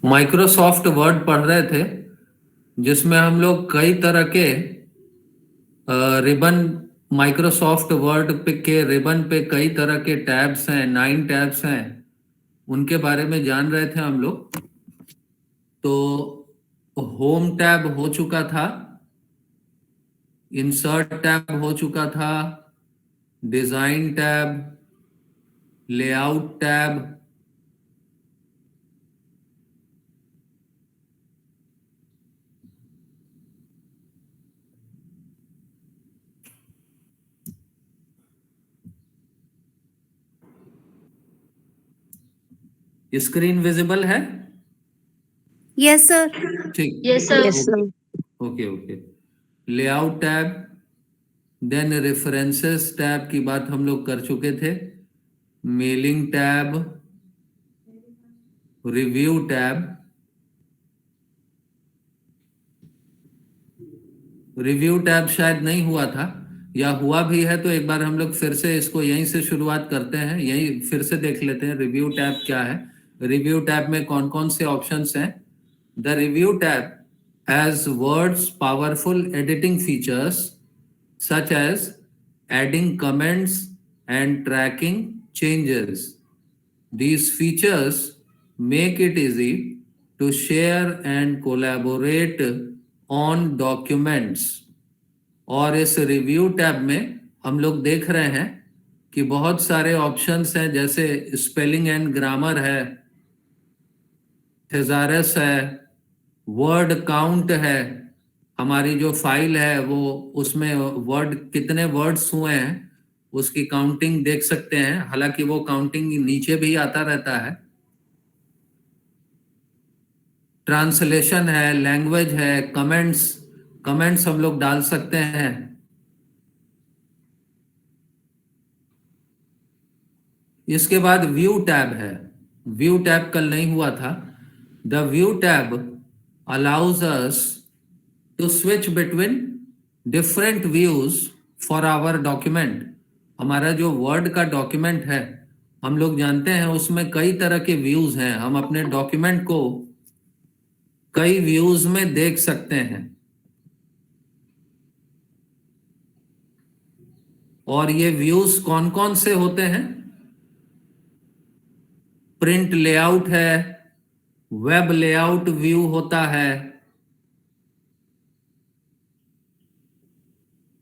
Microsoft word पढ़ रहे थे, जिसमें हम लोग कई तरह के रिबन, माइक्रोसॉफ्ट वर्ड पे के रिबन पे कई तरह के टैब्स हैं, 9 टैब्स हैं, उनके बारे में जान रहे थे हम लोग। तो होम टैब हो चुका था, इंसर्ट टैब हो चुका था, design tab, layout tab, screen visible है? Yes sir. ठीक, yes sir. Yes sir. Okay okay. Layout tab, then references tab की बात हम लोग कर चुके थे, mailing tab, review tab, review tab शायद नहीं हुआ था, या हुआ भी है तो एक बार हम लोग फिर से इसको यहीं से शुरुआत करते हैं, यहीं फिर से देख लेते हैं रिव्यू टैब क्या है, रिव्यू टैब में कौन कौन से ऑप्शंस हैं। The review tab has words powerful editing features such as adding comments and tracking changes. These features make it easy to share and collaborate on documents. और इस review tab में हम लोग देख रहे हैं कि बहुत सारे ऑप्शंस हैं, जैसे स्पेलिंग एंड ग्रामर है, थेसारस है, वर्ड काउंट है, हमारी जो फाइल है वो उसमें वर्ड कितने वर्ड्स हुए हैं उसकी काउंटिंग देख सकते हैं, हालांकि वो काउंटिंग नीचे भी आता रहता है। ट्रांसलेशन है, लैंग्वेज है, कमेंट्स, कमेंट्स हम लोग डाल सकते हैं। इसके बाद व्यू टैब है, व्यू टैब कल नहीं हुआ था। The view tab allows us to switch between different views for our document। हमारा जो वर्ड का डॉक्यूमेंट है, हम लोग जानते हैं उसमें कई तरह के व्यूज हैं, हम अपने डॉक्यूमेंट को कई व्यूज में देख सकते हैं। और ये व्यूज कौन कौन से होते हैं? प्रिंट लेआउट है, वेब लेआउट व्यू होता है,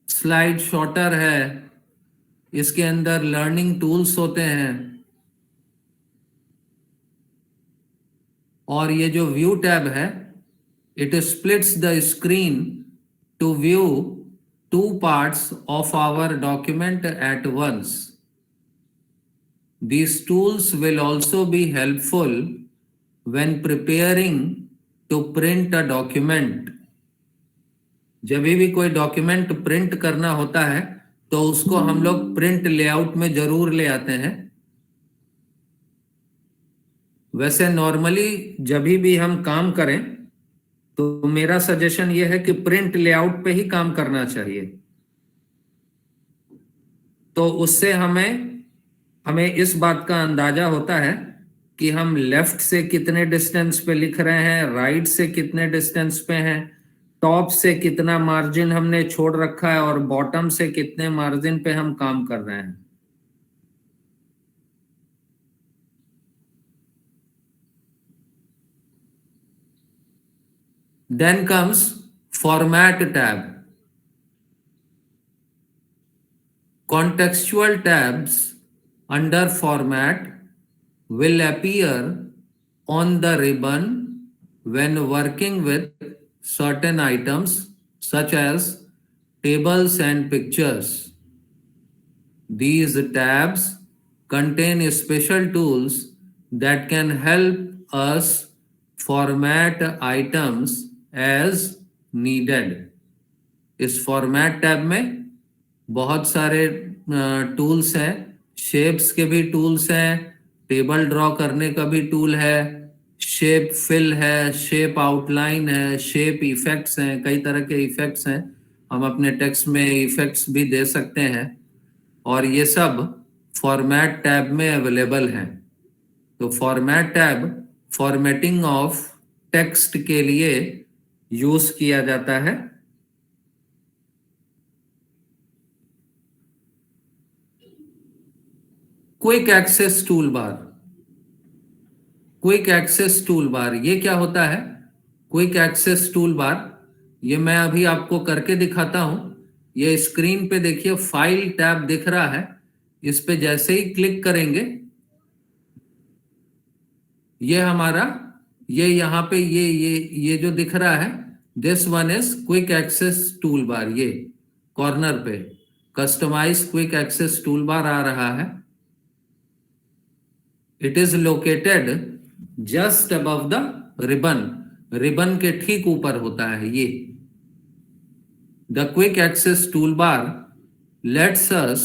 स्लाइड शॉर्टर है, इसके अंदर लर्निंग टूल्स होते हैं। और ये जो व्यू टैब है, it splits the screen to view two parts of our document at once. These tools will also be helpful when preparing to print a document। जब भी कोई डॉक्यूमेंट प्रिंट करना होता है तो उसको हम लोग प्रिंट लेआउट में जरूर ले आते हैं। वैसे नॉर्मली जब भी हम काम करें तो मेरा सजेशन यह है कि प्रिंट लेआउट पे ही काम करना चाहिए। तो उससे हमें इस बात का अंदाजा होता है कि हम लेफ्ट से कितने डिस्टेंस पे लिख रहे हैं, राइट से कितने डिस्टेंस पे हैं, टॉप से कितना मार्जिन हमने छोड़ रखा है और बॉटम से कितने मार्जिन पे हम काम कर रहे हैं। Then comes Format tab. Contextual tabs under Format will appear on the ribbon when working with certain items such as tables and pictures. These tabs contain special tools that can help us format items as needed। इस format tab में बहुत सारे tools हैं, shapes के भी tools हैं, table draw करने का भी टूल है, शेप फिल है, शेप आउटलाइन है, शेप इफेक्ट्स हैं, कई तरह के इफेक्ट्स हैं, हम अपने टेक्स्ट में इफेक्ट्स भी दे सकते हैं, और ये सब फॉर्मेट टैब में अवेलेबल हैं। तो format tab formatting of text के लिए यूज किया जाता है। Quick access tool bar. Quick access tool bar ये क्या होता है? क्विक एक्सेस टूल बार ये मैं अभी आपको करके दिखाता हूं। ये स्क्रीन पे देखिए फाइल टैब दिख रहा है, इस पे जैसे ही क्लिक करेंगे ये हमारा ये यहाँ पे ये जो दिख रहा है, this one is quick access tool bar. ये कॉर्नर पे customise quick access tool bar आ रहा है। It is located just above the ribbon. Ribbon के ठीक ऊपर होता है ये। The quick access tool bar lets us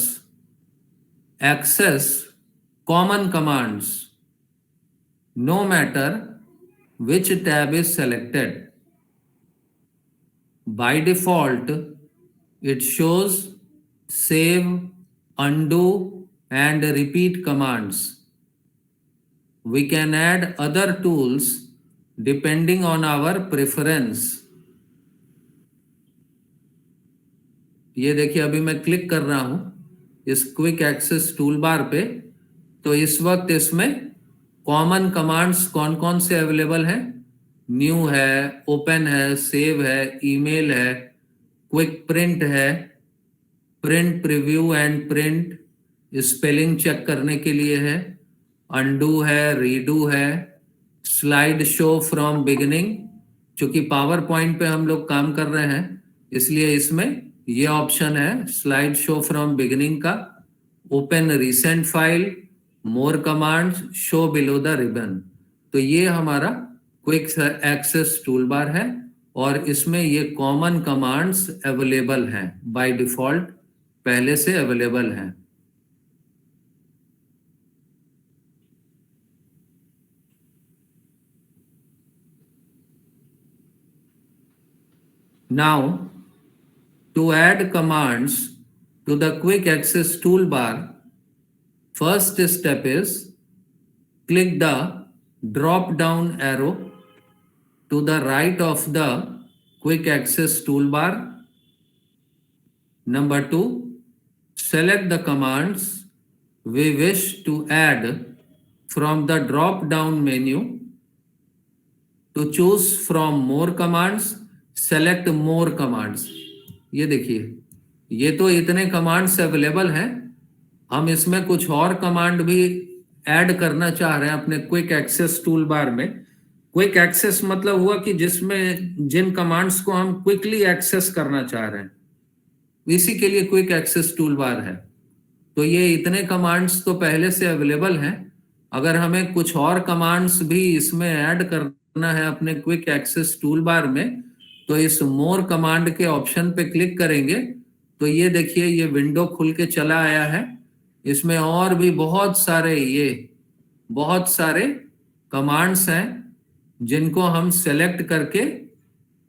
access common commands no matter which tab is selected. By default, it shows save, undo, and repeat commands. We can add other tools depending on our preference. ये देखिए अभी मैं click कर रहा हूं इस quick access tool बार पे, तो इस वक्त इसमें कॉमन कमांड्स कौन कौन से अवेलेबल हैं? न्यू है, ओपन है, सेव है, ईमेल है, क्विक प्रिंट है, print preview and print, spelling check करने के लिए है, अंडू है, रीडू है, स्लाइड शो फ्रॉम बिगिनिंग। चूंकि पावर पॉइंट पे हम लोग काम कर रहे हैं इसलिए इसमें ये ऑप्शन है स्लाइड शो फ्रॉम बिगिनिंग का। Open recent file, more commands, show below the ribbon. तो ये हमारा क्विक एक्सेस टूल बार है और इसमें ये कॉमन कमांड्स अवेलेबल हैं, बाय डिफॉल्ट पहले से अवेलेबल हैं। Now, to add commands to the quick access toolbar, first step is click the drop down arrow to the right of the quick access toolbar. Number 2, select the commands we wish to add from the drop down menu. To choose from more commands, select more commands. ये देखिए ये तो इतने commands available हैं, हम इसमें कुछ और कमांड भी ऐड करना चाह रहे हैं अपने क्विक एक्सेस टूल बार में। क्विक एक्सेस मतलब हुआ कि जिसमें जिन कमांड्स को हम क्विकली एक्सेस करना चाह रहे हैं, इसी के लिए क्विक एक्सेस टूल बार है। तो ये इतने कमांड्स तो पहले से अवेलेबल हैं, अगर हमें कुछ और कमांड्स भी इसमें ऐड करना है अपने क्विक एक्सेस टूल बार में, तो इस मोर कमांड के ऑप्शन पे क्लिक करेंगे तो ये देखिए ये विंडो खुल के चला आया है। इसमें और भी बहुत सारे कमांड्स हैं जिनको हम सेलेक्ट करके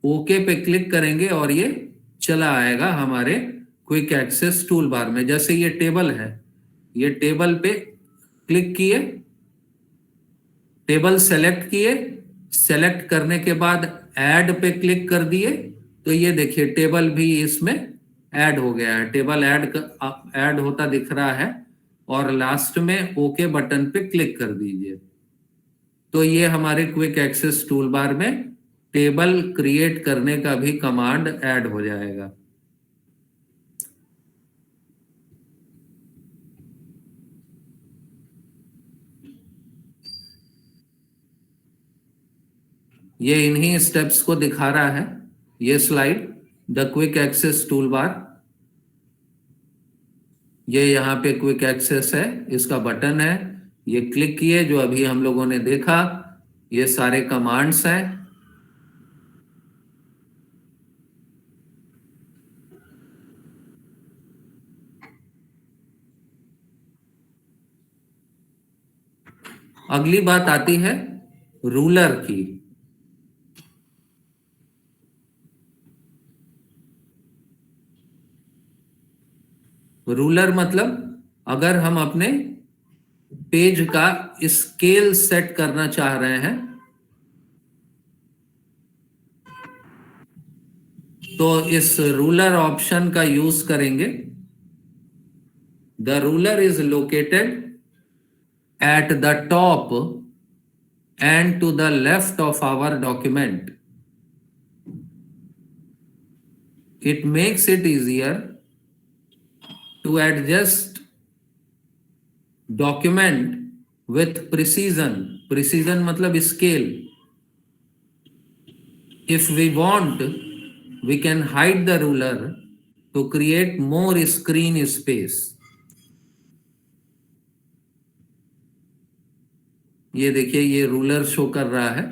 ओके पे क्लिक करेंगे और ये चला आएगा हमारे क्विक एक्सेस टूल बार में। जैसे ये टेबल है, ये टेबल पे क्लिक किए, टेबल सेलेक्ट किए, सेलेक्ट करने के बाद ऐड पे क्लिक कर दिए तो ये देखिए टेबल भी इसमें ऐड हो गया है। टेबल ऐड होता दिख रहा है और लास्ट में ओके बटन पे क्लिक कर दीजिए तो ये हमारे क्विक एक्सेस टूल बार में टेबल क्रिएट करने का भी कमांड ऐड हो जाएगा। ये इन्हीं स्टेप्स को दिखा रहा है ये slide, the quick access tool bar. ये यहाँ पे क्विक एक्सेस है, इसका बटन है, ये क्लिक किए जो अभी हम लोगों ने देखा, ये सारे कमांड्स हैं। अगली बात आती है रूलर की। रूलर मतलब अगर हम अपने पेज का स्केल सेट करना चाह रहे हैं तो इस रूलर ऑप्शन का यूज करेंगे. The ruler is located at the top and to the left of our document. It makes it easier to adjust document with precision. Precision मतलब scale. If we want, we can hide the ruler to create more screen space. ये देखिए, ये ruler show कर रहा है.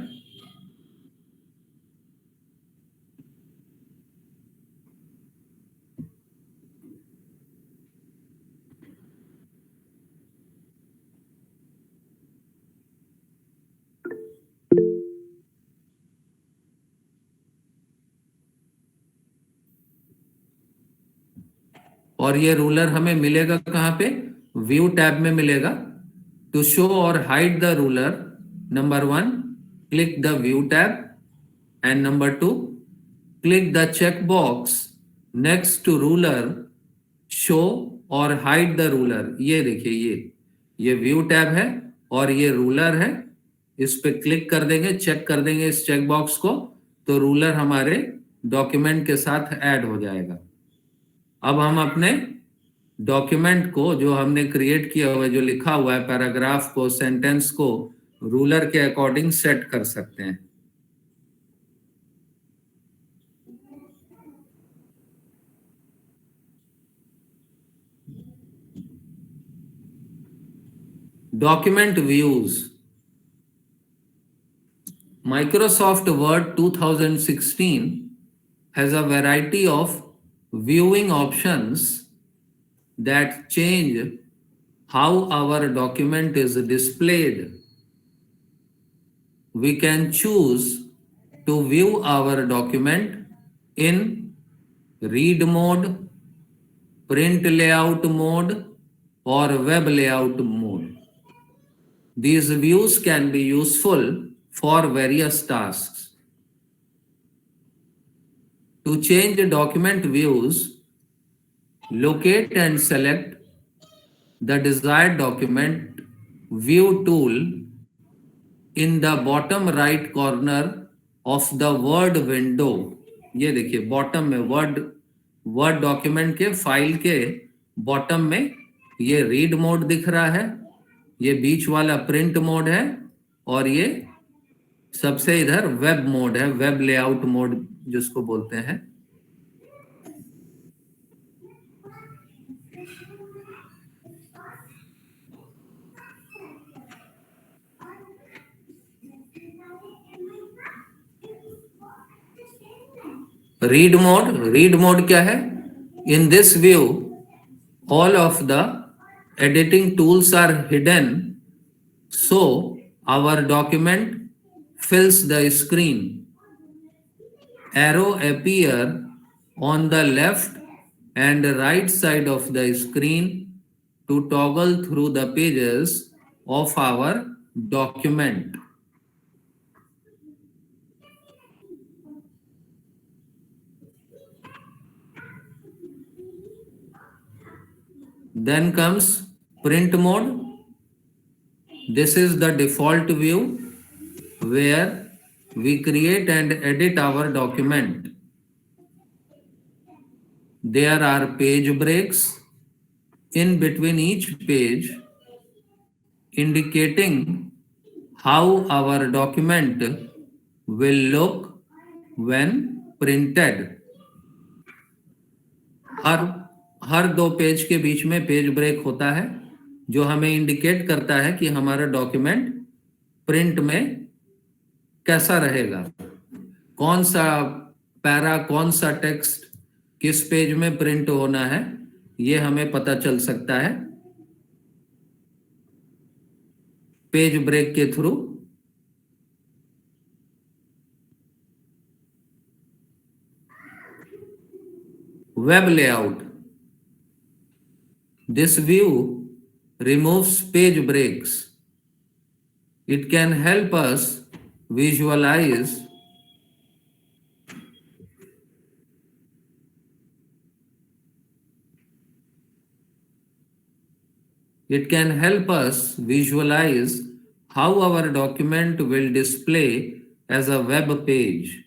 और ये ruler हमें मिलेगा कहाँ पे? व्यू टैब में मिलेगा. टू शो और hide the ruler, number 1, click the view tab, and number 2, click the checkbox next to ruler, show और hide the ruler. ये देखिए, ये व्यू टैब है और ये रूलर है. इस पे क्लिक कर देंगे, चेक कर देंगे इस चेक बॉक्स को, तो रूलर हमारे डॉक्यूमेंट के साथ ऐड हो जाएगा. अब हम अपने डॉक्यूमेंट को, जो हमने क्रिएट किया हुआ है, जो लिखा हुआ है, पैराग्राफ को, सेंटेंस को, रूलर के अकॉर्डिंग सेट कर सकते हैं. Document views. Microsoft Word 2016 has a variety of viewing options that change how our document is displayed. We can choose to view our document in read mode, print layout mode, or web layout mode. These views can be useful for various tasks. To change document views, locate and select the desired document view tool in the bottom right corner of the Word window. ये देखिए, bottom में word document के file के bottom में ये read mode दिख रहा है, ये बीच वाला प्रिंट मोड है, और ये सबसे इधर वेब मोड है, वेब लेआउट मोड जिसको बोलते हैं. रीड मोड क्या है? In this view all of the editing tools are hidden, so our document fills the screen. Arrow appear on the left and right side of the screen to toggle through the pages of our document. Then comes print mode. This is the default view where we create and edit our document. There are page breaks in between each page, indicating how our document will look when printed. Her 2 page के बीच में page break होता है, जो हमें indicate करता है कि हमारा डॉक्यूमेंट प्रिंट में कैसा रहेगा, कौन सा पैरा, कौन सा टेक्स्ट किस पेज में प्रिंट होना है, ये हमें पता चल सकता है पेज ब्रेक के through. Web layout. This view removes page breaks. It can help us visualize It can help us visualize how our document will display as a web page.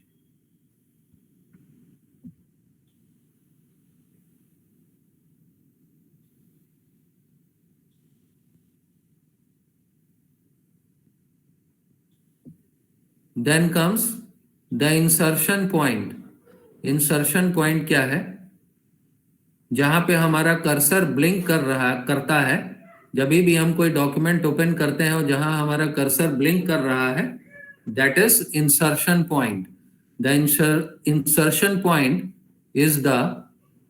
Then comes the insertion point. Insertion point क्या है? जहां पे हमारा cursor blink करता है, जब भी हम कोई डॉक्यूमेंट ओपन करते हैं और जहां हमारा कर्सर ब्लिंक कर रहा है, that is insertion point. The insertion point is the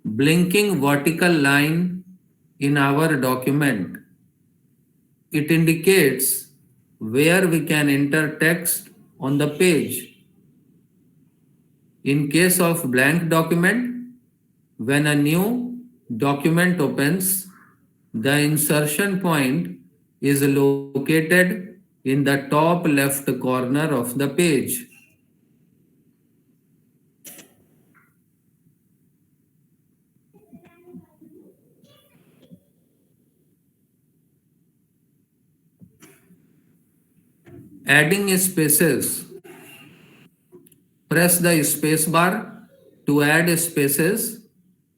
blinking vertical line in our document. It indicates where we can enter text on the page. In case of blank document, when a new document opens, the insertion point is located in the top left corner of the page. Adding spaces. Press the space bar to add spaces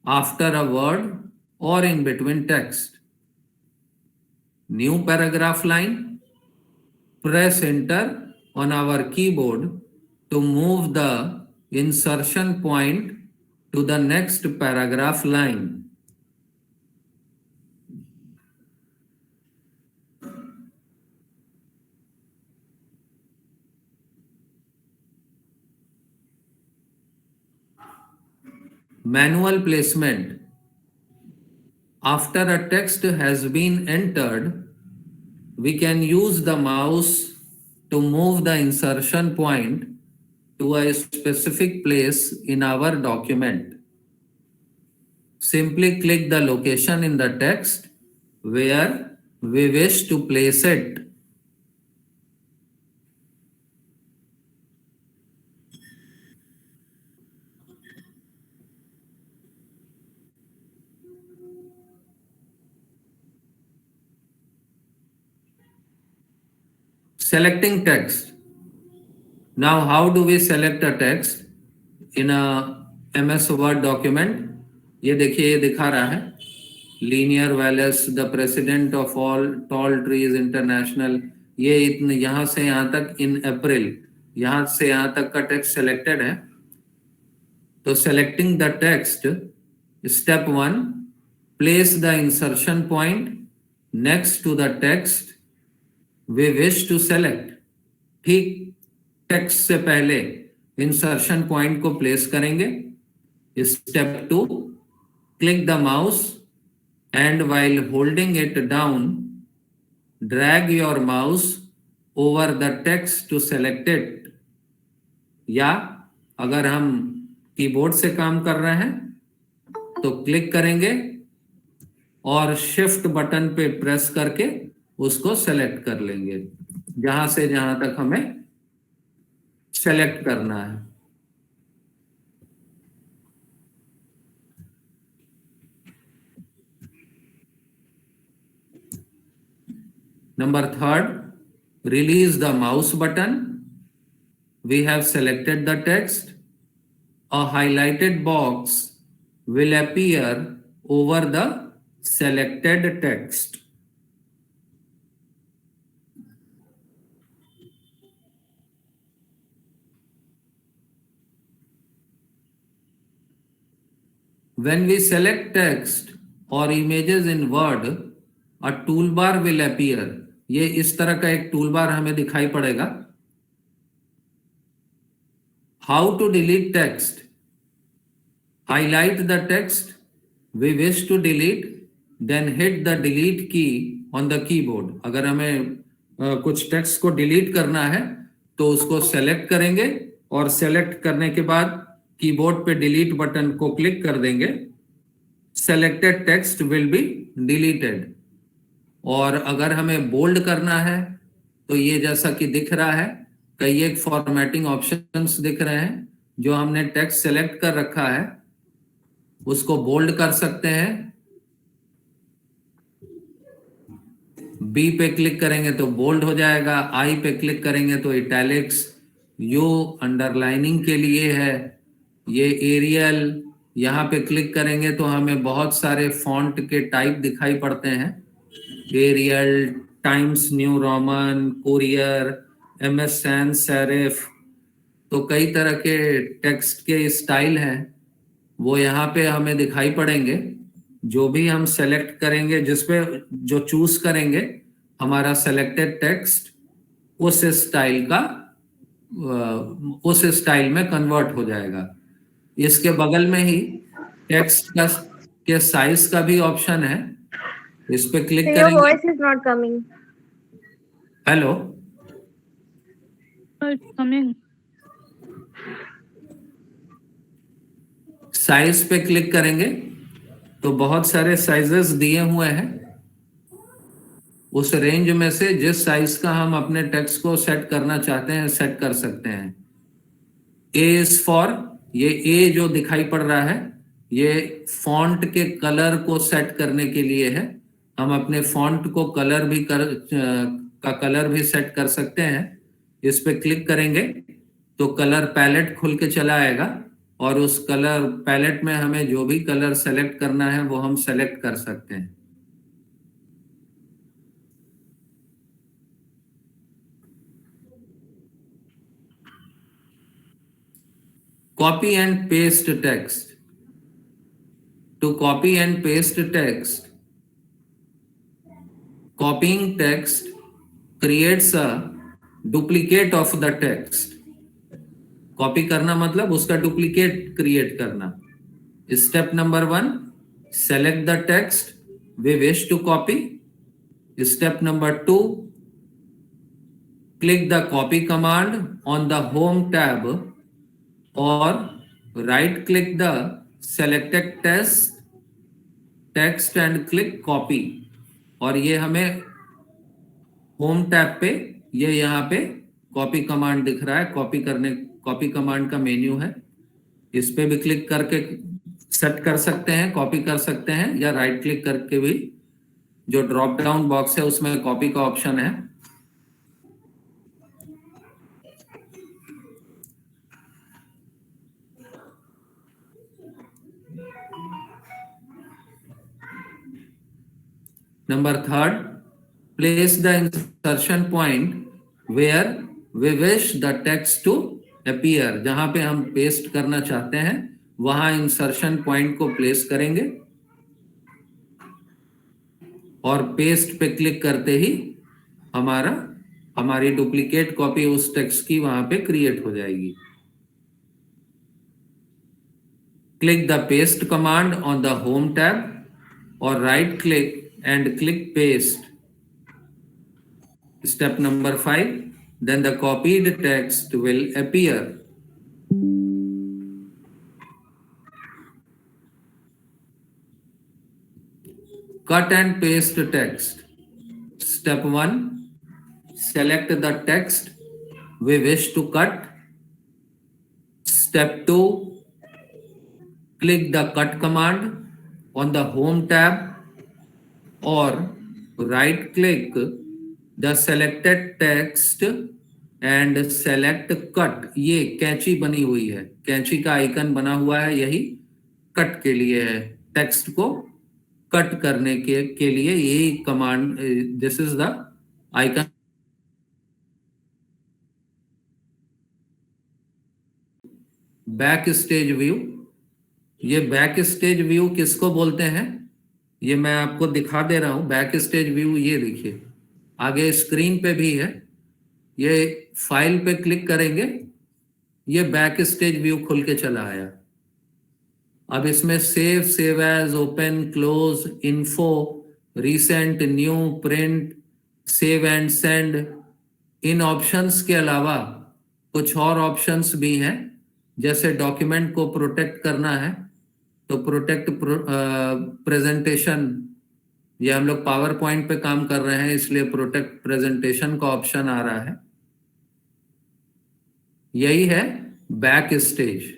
after a word or in between text. New paragraph line. Press enter on our keyboard to move the insertion point to the next paragraph line. Manual placement. After a text has been entered, we can use the mouse to move the insertion point to a specific place in our document. Simply click the location in the text where we wish to place it. Selecting text. Now, how do we select a text in a MS Word document? ये देखिए, ये दिखा रहा है linear Wallace the president of all tall trees international. ये इतने यहाँ से यहाँ तक इन अप्रैल, यहाँ से यहाँ तक का टेक्स्ट सेलेक्टेड है. तो selecting the text, step 1, place the insertion point next to the text we wish to select. ठीक टेक्स्ट से पहले इंसर्शन पॉइंट को प्लेस करेंगे. Step 2, click the mouse and while holding it down, drag your mouse over the text to select it. या अगर हम keyboard से काम कर रहे हैं तो क्लिक करेंगे और शिफ्ट बटन पे प्रेस करके उसको सेलेक्ट कर लेंगे जहां से जहां तक हमें सेलेक्ट करना है. Number 3, release the mouse button. We have selected the text. A highlighted box will appear over the selected text. When we select text or images in Word, a toolbar will appear. ये इस तरह का एक toolbar हमें दिखाई पड़ेगा. How to delete text? Highlight the text we wish to delete, then hit the delete key on the keyboard. अगर हमें कुछ टेक्स्ट को डिलीट करना है तो उसको सेलेक्ट करेंगे और सेलेक्ट करने के बाद कीबोर्ड पे डिलीट बटन को क्लिक कर देंगे. Selected text will be deleted. और अगर हमें बोल्ड करना है तो ये जैसा कि दिख रहा है, कई एक फॉर्मेटिंग ऑप्शंस दिख रहे हैं. जो हमने टेक्स्ट सेलेक्ट कर रखा है उसको बोल्ड कर सकते हैं बी पे क्लिक करेंगे तो बोल्ड हो जाएगा, आई पे क्लिक करेंगे तो इटैलिक्स, यू अंडरलाइनिंग के लिए है, ये एरियल, यहाँ पे क्लिक करेंगे तो हमें बहुत सारे फॉन्ट के टाइप दिखाई पड़ते हैं, Arial, Times New Roman, Courier, MS sans serif, तो कई तरह के टेक्स्ट के स्टाइल हैं, वो यहाँ पे हमें दिखाई पड़ेंगे। जो भी हम सेलेक्ट करेंगे, जिसपे जो चूज करेंगे, हमारा सेलेक्टेड टेक्स्ट उस स्टाइल का उस स्टाइल में कन्वर्ट हो जाएगा। इसके बगल में ही टेक्स्ट का के साइज का भी ऑप्शन है, इस पे क्लिक Your करेंगे। voice is not coming. Hello, It's coming. Size पे क्लिक करेंगे तो बहुत सारे साइजेस दिए हुए हैं, उस रेंज में से जिस साइज का हम अपने टेक्स्ट को सेट करना चाहते हैं सेट कर सकते हैं। ए इज फॉर, ये ए जो दिखाई पड़ रहा है ये फॉन्ट के कलर को सेट करने के लिए है। हम अपने फॉन्ट को कलर भी का कलर भी सेट कर सकते हैं। इस पे क्लिक करेंगे तो कलर पैलेट खुल के चला आएगा और उस कलर पैलेट में हमें जो भी कलर सेलेक्ट करना है वो हम सेलेक्ट कर सकते हैं। Copy and paste text. To copy and paste text, copying text creates a duplicate of the text. Copy करना मतलब उसका डुप्लीकेट क्रिएट करना। Step number 1, select the text we wish to copy. Step number 2, click the copy command on the home tab or right click the selected text and click copy। और ये हमें home tab पे ये यहाँ पे copy command दिख रहा है, कॉपी कमांड का मेन्यू है, इस पे भी क्लिक करके सेट कर सकते हैं, कॉपी कर सकते हैं, या राइट क्लिक करके भी जो ड्रॉप डाउन बॉक्स है उसमें कॉपी का ऑप्शन है। Number 3, place the insertion point where we wish the text to appear। जहां पे हम पेस्ट करना चाहते हैं वहां इंसर्शन पॉइंट को प्लेस करेंगे और पेस्ट पे क्लिक करते ही हमारी डुप्लीकेट कॉपी उस टेक्स्ट की वहां पे क्रिएट हो जाएगी। Click the paste command on the home tab और right click and click paste। Step number 5, then the copied text will appear। Cut and paste text। Step 1, select the text we wish to cut। Step 2, click the cut command on the home tab और right click the selected text and select cut। ये कैंची बनी हुई है, कैंची का icon बना हुआ है, यही कट के लिए है, टेक्स्ट को कट करने के लिए यही command, this is the icon. Back stage view, ये बैक स्टेज व्यू किसको बोलते हैं ये मैं आपको दिखा दे रहा हूं। बैक स्टेज व्यू ये देखिए आगे स्क्रीन पे भी है, ये फाइल पे क्लिक करेंगे ये बैक स्टेज व्यू खुल के चला आया। अब इसमें save as, open, close, info, recent, new, print, save and send, इन ऑप्शंस के अलावा कुछ और ऑप्शंस भी हैं, जैसे डॉक्यूमेंट को प्रोटेक्ट करना है तो प्रोटेक्ट प्रेजेंटेशन, ये हम लोग पावर पॉइंट पे काम कर रहे हैं इसलिए प्रोटेक्ट प्रेजेंटेशन का ऑप्शन आ रहा है। यही है back stage.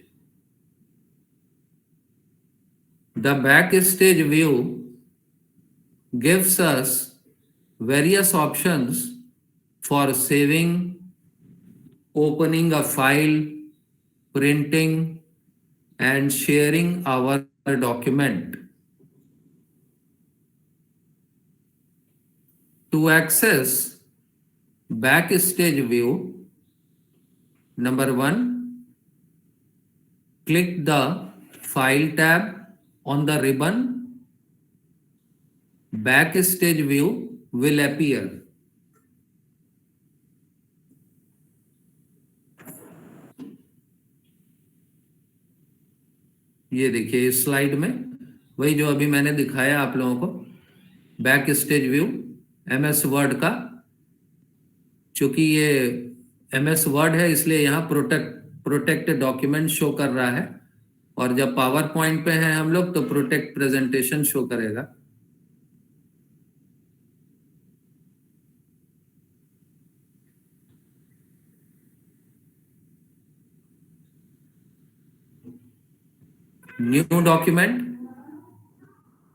The back stage view gives us various options for saving, opening a file, printing, and sharing our document. To access Backstage view, number 1, click the File tab on the ribbon. Backstage view will appear. ये देखिए इस slide में वही जो अभी मैंने दिखाया आप लोगों को, back stage view MS word का। चूंकि ये MS वर्ड है इसलिए यहाँ प्रोटेक्ट डॉक्यूमेंट शो कर रहा है, और जब पावर पॉइंट पे हैं हम लोग तो प्रोटेक्ट प्रेजेंटेशन शो करेगा।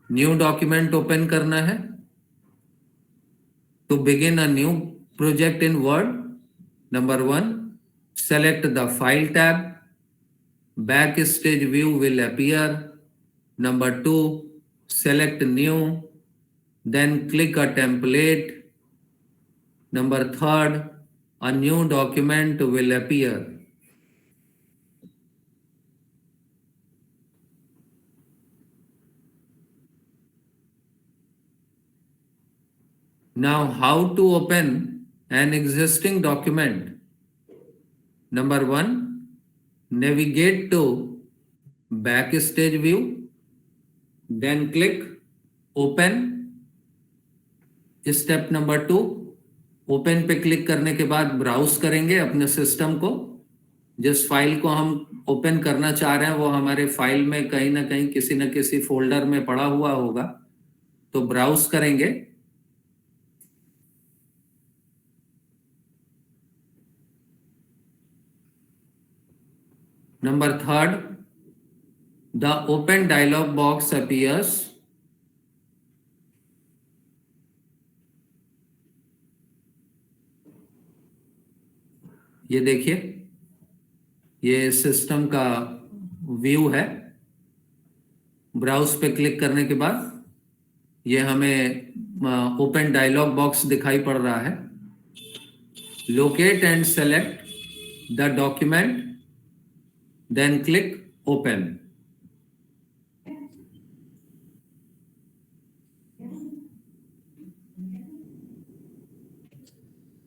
न्यू डॉक्यूमेंट ओपन करना है। To begin a new project in Word, number 1, select the File tab. Backstage view will appear. Number 2, select New. Then click a template. Number 3, a new document will appear. Now, how to open an existing document? Number 1, navigate to Backstage view, then click Open. Step number 2, open पे click करने के बाद browse करेंगे अपने system को। जिस file को हम ओपन करना चाह रहे हैं वो हमारे फाइल में कहीं ना कहीं किसी न किसी फोल्डर में पड़ा हुआ होगा, तो ब्राउज करेंगे। Number 3, the open dialog box appears. ये देखिए ये सिस्टम का व्यू है। ब्राउज पे क्लिक करने के बाद ये हमें ओपन डायलॉग बॉक्स दिखाई पड़ रहा है। Locate and select the document, then click open.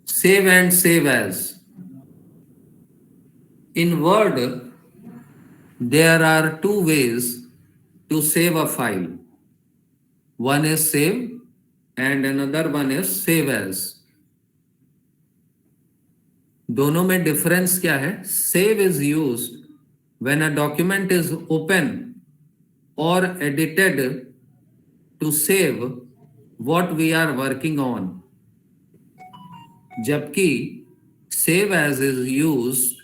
Save and save as. In Word, there are two ways to save a file. One is save and another one is save as. दोनों में difference क्या है? Save is used when a document is open or edited to save what we are working on, जबकि save as is used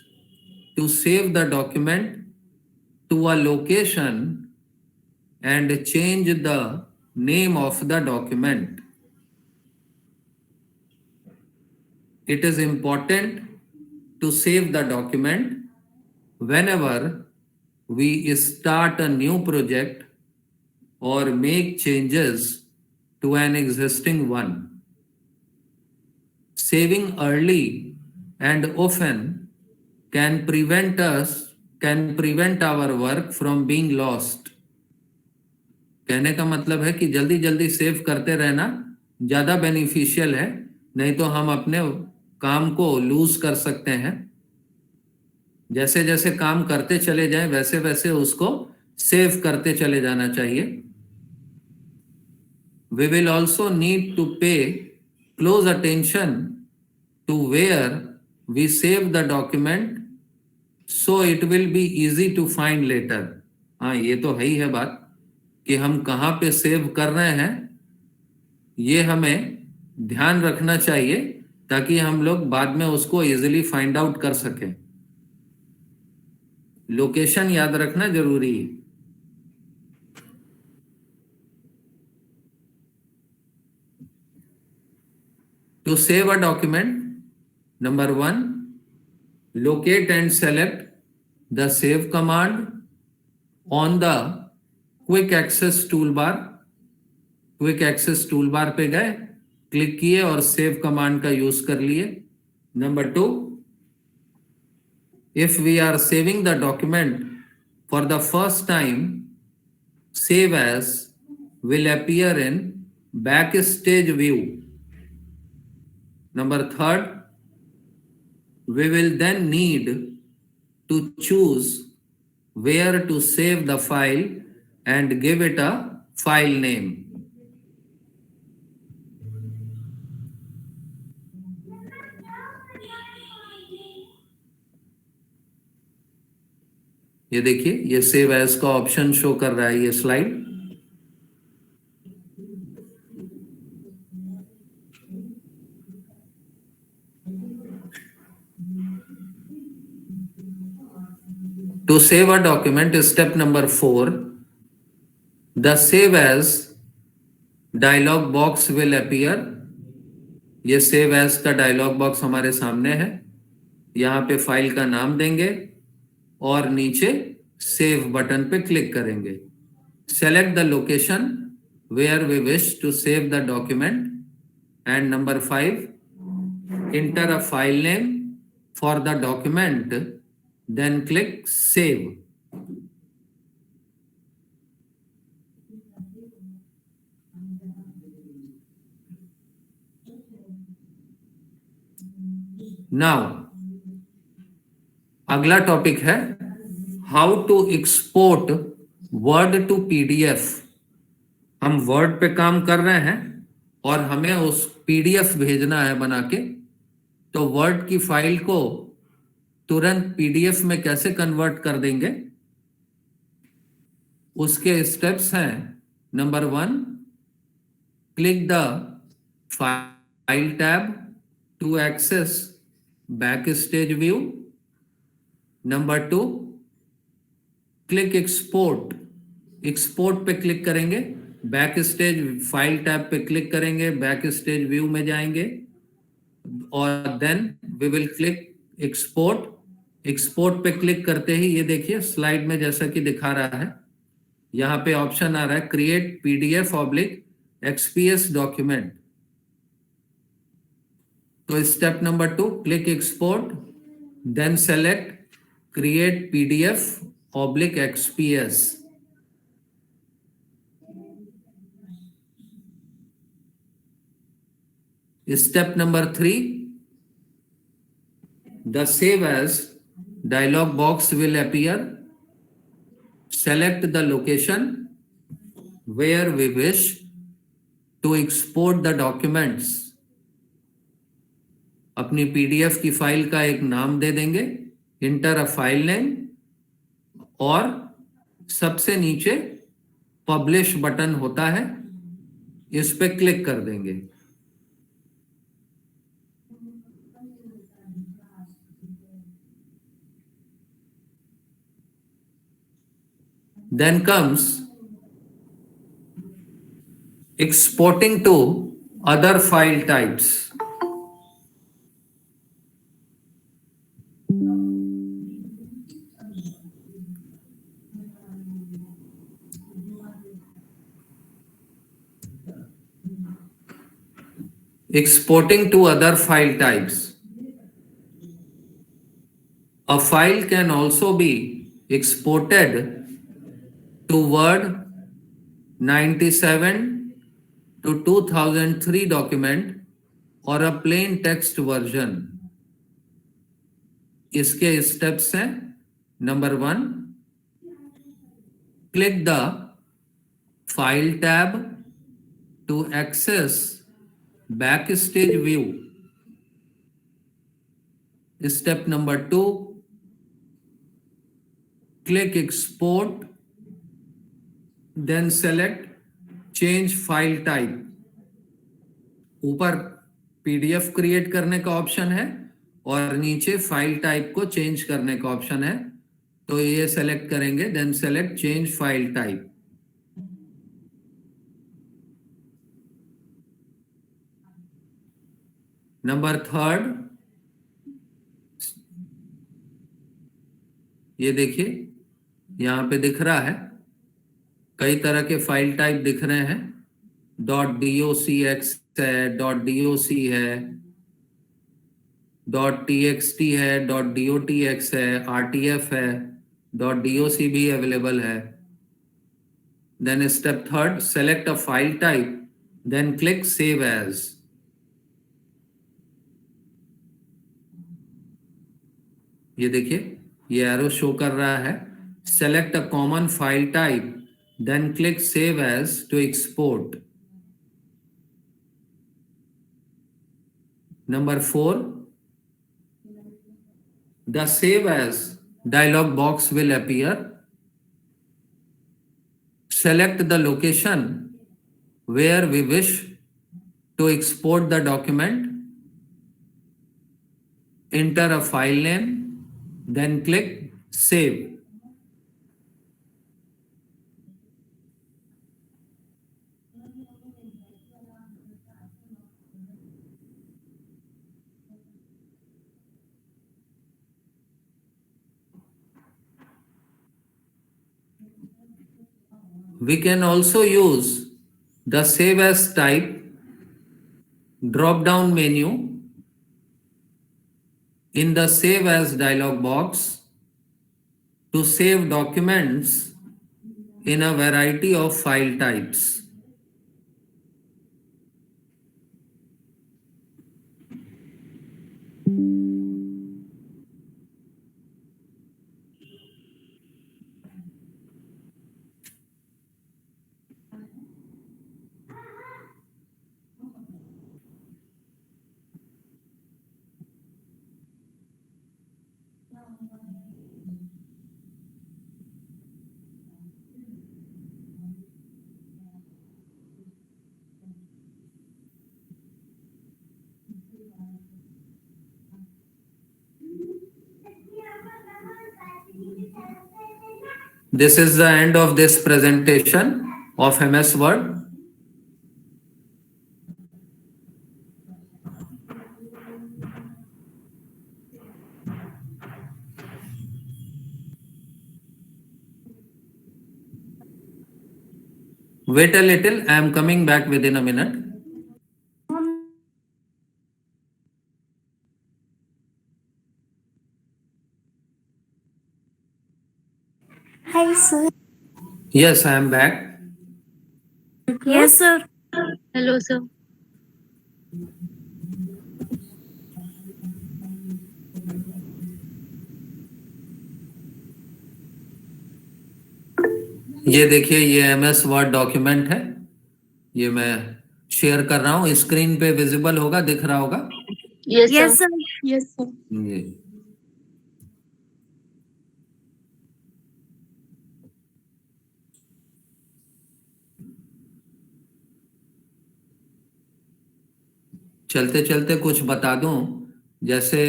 to save the document to a location and change the name of the document. It is important to save the document whenever we start a new project or make changes to an existing one. Saving early and often can prevent our work from being lost. कहने का मतलब है कि जल्दी जल्दी save करते रहना ज्यादा बेनिफिशियल है, नहीं तो हम अपने काम को लूज कर सकते हैं। जैसे जैसे काम करते चले जाएं वैसे वैसे उसको सेव करते चले जाना चाहिए। We will also need to pay close attention to where we save the document so it will be easy to find later. हाँ, ये तो है ही है बात कि हम कहाँ पे सेव कर रहे हैं, ये हमें ध्यान रखना चाहिए ताकि हम लोग बाद में उसको इजीली फाइंड आउट कर सकें। लोकेशन याद रखना जरूरी है। To save a document, number 1, locate and select the save command on the quick access toolbar. Quick access toolbar पे गए, क्लिक किए और सेव कमांड का यूज कर लिए. Number 2, if we are saving the document for the first time, save as will appear in backstage view. Number 3, we will then need to choose where to save the file and give it a file name. ये देखिए, ये save as का option show कर रहा है ये slide. To save a document, step number 4, the save as dialog box will appear. ये save as का डायलॉग बॉक्स हमारे सामने है. यहां पे फाइल का नाम देंगे और नीचे सेव बटन पे क्लिक करेंगे. Select the location where we wish to save the document. And number 5, enter a file name for the document, then click save. Now, अगला टॉपिक है how to export Word to PDF. हम Word पे काम कर रहे हैं और हमें उस पीडीएफ भेजना है बना के. तो वर्ड की फाइल को तुरंत पीडीएफ में कैसे कन्वर्ट कर देंगे, उसके स्टेप्स हैं. Number 1, click the file tab to access backstage view. Number 2, click export. Export पे क्लिक करेंगे, बैकस्टेज फाइल टैब पे क्लिक करेंगे, बैकस्टेज व्यू में जाएंगे और then we will click export. Export पे क्लिक करते ही ये देखिए स्लाइड में जैसा कि दिखा रहा है, यहाँ पे ऑप्शन आ रहा है create PDF oblique XPS document. तो step number 2, click export, then select create PDF oblique XPS. Step number 3, the save as dialog box will appear. Select the location where we wish to export the documents. अपनी PDF की file का एक नाम दे देंगे, inter a file name और सबसे नीचे publish button होता है, इस पे क्लिक कर देंगे. Then comes exporting to other file types. Exporting to other file types. A file can also be exported to Word 97 to 2003 document or a plain text version. इसके स्टेप्स हैं. Number 1, click the File tab to access backstage view. Step number 2, click export, then select change file type. ऊपर PDF create करने का option है और नीचे file type को change करने का ऑप्शन है. तो ये सेलेक्ट करेंगे, then select change file type. Number third, ये देखिए यहां पे दिख रहा है, कई तरह के फाइल टाइप दिख रहे हैं। .docx है, .doc है, .txt है, .dotx है, RTF है, .doc भी अवेलेबल है। Then step third, select a file type, then click save as. ये देखिए ये एरो शो कर रहा है, select a common file type, then click save as to export. Number 4, the save as dialog box will appear. Select the location where we wish to export the document. Enter a file name, then click save. We can also use the save as type drop down menu in the save as dialog box to save documents in a variety of file types. This is the end of this presentation of MS Word. Wait a little, I am coming back within a minute. Hi, sir. Yes, I am back. Yes, sir. Hello, sir. ये देखिए ये MS word document है, ये मैं share कर रहा हूँ, screen पे विजिबल होगा, दिख रहा होगा। Yes, Yes, sir. sir. Yes, sir. ये चलते चलते कुछ बता दूं, जैसे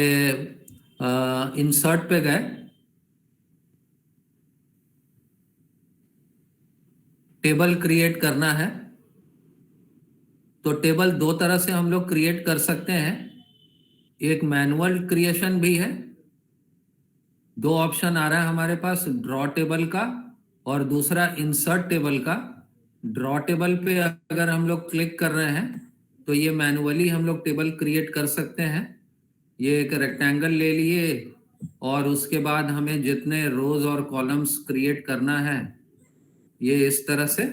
इंसर्ट पे गए, टेबल क्रिएट करना है, तो टेबल दो तरह से हम लोग क्रिएट कर सकते हैं। एक मैनुअल क्रिएशन भी है, दो ऑप्शन आ रहा है हमारे पास, ड्रॉ टेबल का और दूसरा इंसर्ट टेबल का। ड्रॉ टेबल पे अगर हम लोग क्लिक कर रहे हैं तो ये मैनुअली हम लोग टेबल क्रिएट कर सकते हैं। ये एक रेक्टेंगल ले लिए और उसके बाद हमें जितने रोज और कॉलम्स क्रिएट करना है ये इस तरह से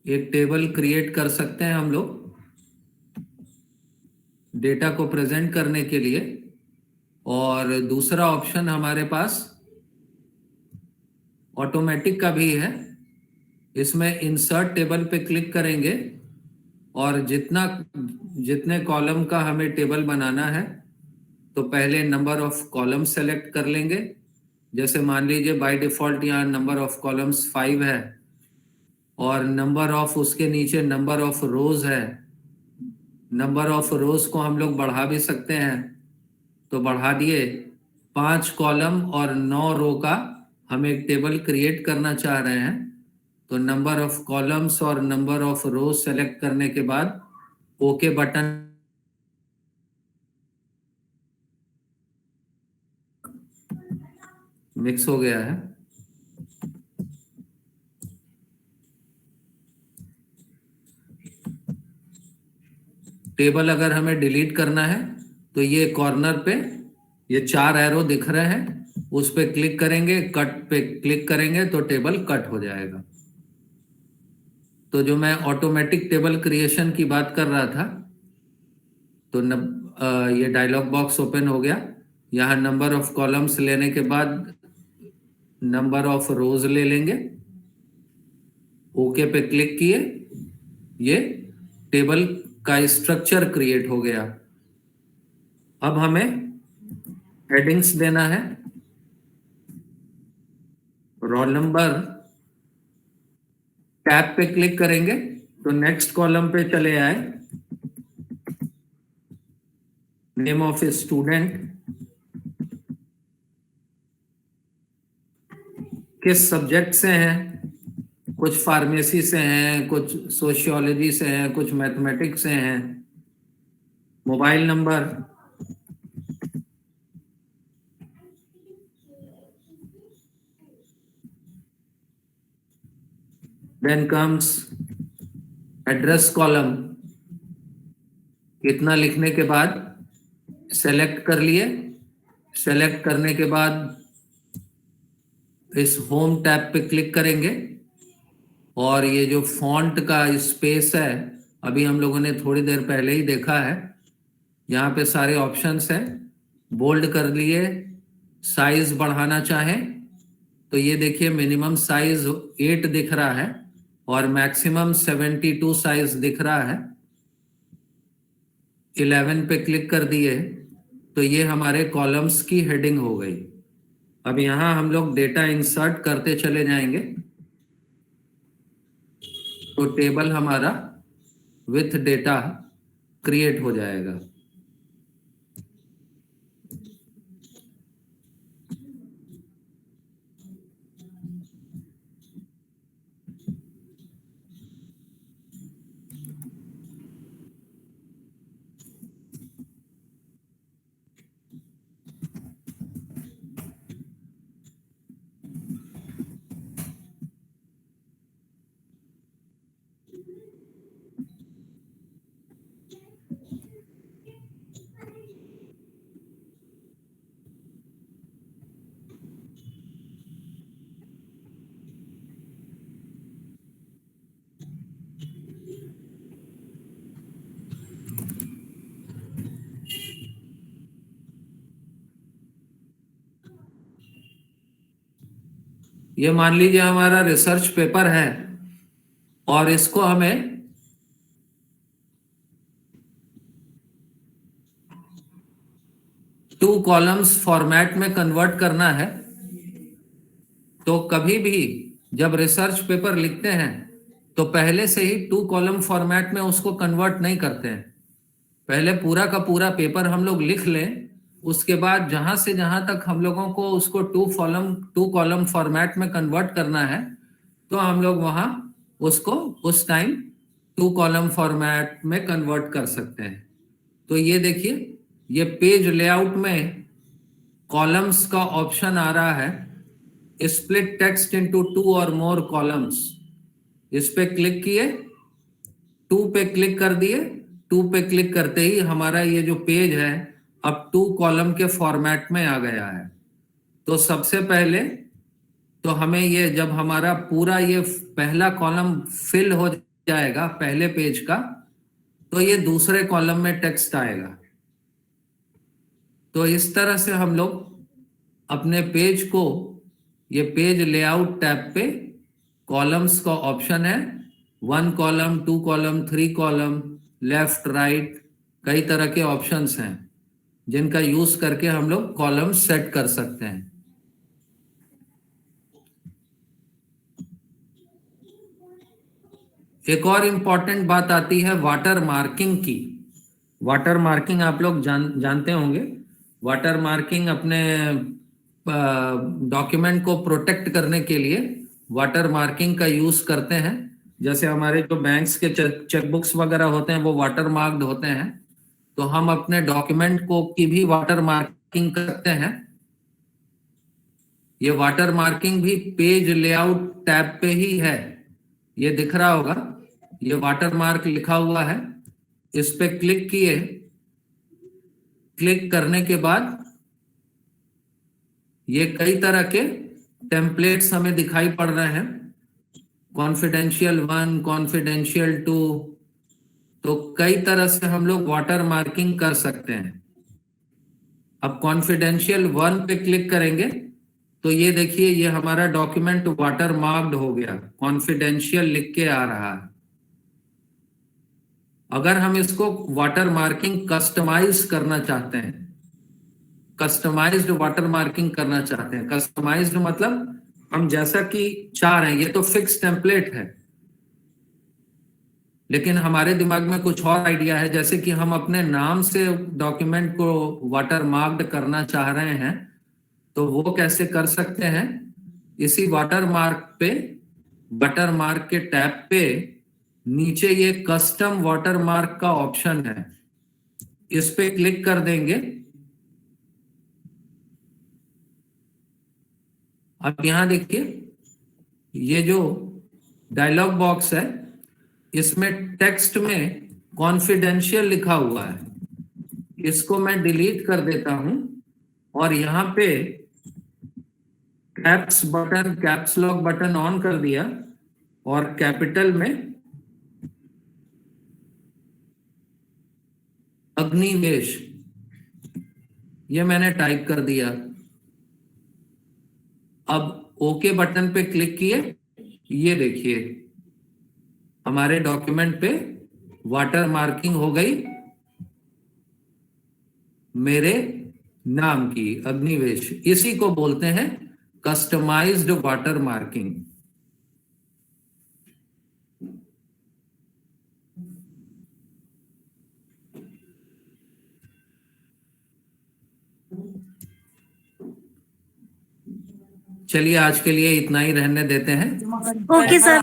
एक टेबल क्रिएट कर सकते हैं हम लोग डेटा को प्रेजेंट करने के लिए। और दूसरा ऑप्शन हमारे पास ऑटोमेटिक का भी है, इसमें इंसर्ट टेबल पे क्लिक करेंगे और जितने कॉलम का हमें टेबल बनाना है तो पहले नंबर ऑफ कॉलम सेलेक्ट कर लेंगे। जैसे मान लीजिए बाय डिफॉल्ट यहाँ नंबर ऑफ कॉलम्स 5 है और नंबर ऑफ उसके नीचे नंबर ऑफ रोज है। नंबर ऑफ रोज को हम लोग बढ़ा भी सकते हैं, तो बढ़ा दिए। 5 कॉलम और 9 रो का हम एक टेबल क्रिएट करना चाह रहे हैं तो नंबर ऑफ कॉलम्स और नंबर ऑफ रोज सेलेक्ट करने के बाद ओके बटन मिक्स हो गया है। टेबल अगर हमें डिलीट करना है तो ये कॉर्नर पे ये 4 एरो दिख रहे हैं, उस पे क्लिक करेंगे, कट पे क्लिक करेंगे तो टेबल कट हो जाएगा। तो जो मैं ऑटोमेटिक टेबल क्रिएशन की बात कर रहा था, तो ये डायलॉग बॉक्स ओपन हो गया। यहाँ नंबर ऑफ कॉलम्स लेने के बाद नंबर ऑफ रोज ले लेंगे, ओके पे क्लिक किए, ये टेबल का स्ट्रक्चर क्रिएट हो गया। अब हमें हेडिंग्स देना है। रोल नंबर टैब पे क्लिक करेंगे तो नेक्स्ट कॉलम पे चले आए, नेम ऑफ ए स्टूडेंट, किस सब्जेक्ट से हैं, कुछ फार्मेसी से हैं, कुछ सोशियोलॉजी से हैं, कुछ मैथमेटिक्स से हैं, mobile number, then comes address column. इतना लिखने के बाद सेलेक्ट कर लिए। सेलेक्ट करने के बाद इस होम टैब पे क्लिक करेंगे और ये जो फॉन्ट का स्पेस है, अभी हम लोगों ने थोड़ी देर पहले ही देखा है, यहाँ पे सारे ऑप्शंस हैं। बोल्ड कर लिए। साइज बढ़ाना चाहें तो ये देखिए मिनिमम साइज 8 दिख रहा है और मैक्सिमम 72 साइज दिख रहा है। 11 पे क्लिक कर दिए तो ये हमारे कॉलम्स की हेडिंग हो गई। अब यहाँ हम लोग डेटा इंसर्ट करते चले जाएंगे तो टेबल हमारा विथ डेटा क्रिएट हो जाएगा। ये मान लीजिए हमारा रिसर्च पेपर है और इसको हमें टू कॉलम्स फॉर्मेट में कन्वर्ट करना है। तो कभी भी जब रिसर्च पेपर लिखते हैं तो पहले से ही टू कॉलम फॉर्मेट में उसको कन्वर्ट नहीं करते हैं। पहले पूरा का पूरा पेपर हम लोग लिख लें, उसके बाद जहां से जहां तक हम लोगों को उसको टू कॉलम फॉर्मेट में कन्वर्ट करना है तो हम लोग वहां उसको उस टाइम टू कॉलम फॉर्मेट में कन्वर्ट कर सकते हैं। तो ये देखिए, ये पेज लेआउट में कॉलम्स का ऑप्शन आ रहा है, स्प्लिट टेक्स्ट इनटू 2 और मोर कॉलम्स। इस पे क्लिक किए, 2 पे क्लिक कर दिए। 2 पे क्लिक करते ही हमारा ये जो पेज है अब 2 कॉलम के फॉर्मेट में आ गया है। तो सबसे पहले तो हमें ये जब हमारा पूरा ये पहला कॉलम फिल हो जाएगा पहले पेज का, तो ये दूसरे कॉलम में टेक्स्ट आएगा। तो इस तरह से हम लोग अपने पेज को, ये पेज लेआउट टैब पे कॉलम्स का ऑप्शन है, 1 column, 2 column, 3 column, left right, कई तरह के ऑप्शंस हैं जिनका यूज करके हम लोग कॉलम सेट कर सकते हैं। एक और इंपॉर्टेंट बात आती है वाटर मार्किंग की। वाटर मार्किंग आप लोग जानते होंगे। वाटर मार्किंग अपने डॉक्यूमेंट को प्रोटेक्ट करने के लिए वाटर मार्किंग का यूज करते हैं। जैसे हमारे जो बैंक्स के चेकबुक्स वगैरह होते हैं वो वाटर मार्क्ड होते हैं, तो हम अपने डॉक्यूमेंट को की भी वाटर मार्किंग करते हैं। ये वाटर मार्किंग भी पेज लेआउट टैब पे ही है, ये दिख रहा होगा, ये वाटर मार्क लिखा हुआ है। इस पे क्लिक किए, क्लिक करने के बाद ये कई तरह के टेम्पलेट्स हमें दिखाई पड़ रहे हैं, कॉन्फिडेंशियल 1, कॉन्फिडेंशियल 2। तो कई तरह से हम लोग वाटर मार्किंग कर सकते हैं। अब कॉन्फिडेंशियल 1 पे क्लिक करेंगे तो ये देखिए, ये हमारा डॉक्यूमेंट वाटर मार्क्ड हो गया, कॉन्फिडेंशियल लिख के आ रहा है। अगर हम इसको वाटर मार्किंग कस्टमाइज करना चाहते हैं, कस्टमाइज्ड वाटर मार्किंग करना चाहते हैं, कस्टमाइज्ड मतलब हम जैसा कि चाह रहे हैं, ये तो फिक्स टेम्पलेट है, लेकिन हमारे दिमाग में कुछ और आइडिया है। जैसे कि हम अपने नाम से डॉक्यूमेंट को वाटर मार्क्ड करना चाह रहे हैं, तो वो कैसे कर सकते हैं? इसी वाटर मार्क पे, वाटर मार्क के टैब पे नीचे ये कस्टम वाटर मार्क का ऑप्शन है, इस पे क्लिक कर देंगे। अब यहां देखिए, ये जो डायलॉग बॉक्स है इसमें टेक्स्ट में कॉन्फिडेंशियल लिखा हुआ है, इसको मैं डिलीट कर देता हूं और यहां पे caps button, caps lock button on कर दिया और कैपिटल में अग्निवेश ये मैंने टाइप कर दिया। अब ओके बटन पे क्लिक किए, ये देखिए हमारे डॉक्यूमेंट पे वाटर मार्किंग हो गई मेरे नाम की, अग्निवेश। इसी को बोलते हैं कस्टमाइज्ड वाटर मार्किंग। चलिए आज के लिए इतना ही रहने देते हैं। Okay sir.